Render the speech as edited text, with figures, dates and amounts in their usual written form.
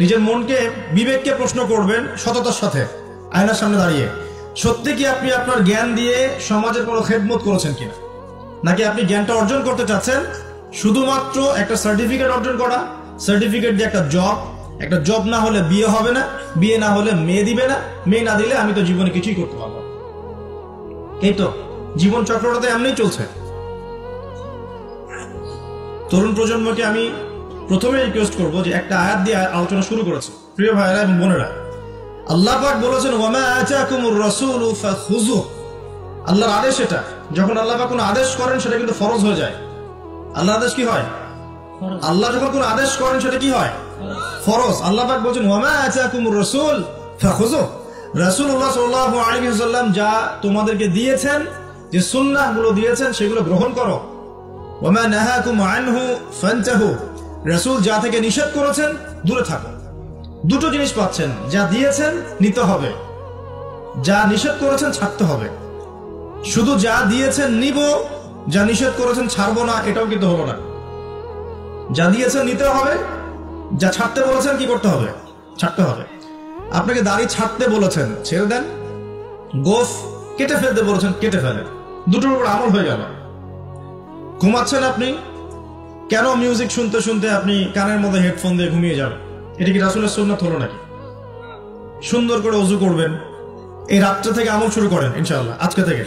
নিজের মনকে, বিবেককে প্রশ্ন করবেন সততার সাথে আয়নার সামনে দাঁড়িয়ে, সত্যি কি আপনি আপনার জ্ঞান দিয়ে সমাজের কোনো খেদমত করেছেন কিনা, নাকি আপনি জ্ঞানটা অর্জন করতে চাচ্ছেন শুধুমাত্র একটা সার্টিফিকেট অর্জন করা, সার্টিফিকেট দিয়ে একটা জব না হলে বিয়ে হবে না, বিয়ে না হলে মেয়ে দিবে না, মেয়ে না দিলে আমি তো জীবনে কিছুই করতে পারবো না। এই তো জীবন চক্রটাতে এমনিই চলছে। তরুণ প্রজন্মকে আমি প্রথমে রিকোয়েস্ট করবো যে একটা আয়াত দিয়ে আলোচনা শুরু করেছে। প্রিয় ভাইরা এবং বোনেরা, আল্লাহ পাক বলেছেন ওয়ামা আতাকুমুর রাসূলু ফাখুযুহু। আল্লাহর আদেশ এটা, যখন আল্লাহ পাক কোনো আদেশ করেন সেটা কিন্তু ফরজ হয়ে যায়। আল্লাহর আদেশ কি হয়? আল্লাহ যখন কোনো আদেশ করেন সেটা কি হয়? ফরজ। আল্লাহ পাক বলেছেন ওয়ামা আতাকুমুর রাসূল ফাখুযুহু। রাসূলুল্লাহ সাল্লাল্লাহু আলাইহি ওয়াসাল্লাম যা তোমাদেরকে দিয়েছেন, যে সুন্নাহগুলো দিয়েছেন সেগুলো গ্রহণ করো। ওয়ামা নাহাকুম আনহু ফান্তাহু। রাসূল যা থেকে নিষেধ করেছেন দূরে থাকো। দুটো জিনিস পাচ্ছেন, যা দিয়েছেন নিতে হবে, যা নিষেধ করেছেন ছাড়তে হবে। শুধু যা দিয়েছেন নিব, যা নিষেধ করেছেন ছাড়বো না, এটাও কিন্তু হলো না। যা দিয়েছেন নিতে হবে, যা ছাড়তে বলেছেন কি করতে হবে? ছাড়তে হবে। আপনাকে দাড়ি ছাড়তে বলেছেন, ছেড়ে দেন। গোফ কেটে ফেলতে বলেছেন, কেটে ফেলেন। দুটোর উপর আমল হয়ে গেল। ঘুমাচ্ছেন আপনি, কেন মিউজিক শুনতে শুনতে আপনি কানের মধ্যে হেডফোন দিয়ে ঘুমিয়ে যাবেন? এটা কি রাসূলের সুন্নাত হলো নাকি? সুন্দর করে ওযু করবেন, এই রাত্রে থেকে আমল শুরু করেন ইনশাআল্লাহ, আজকে থেকে।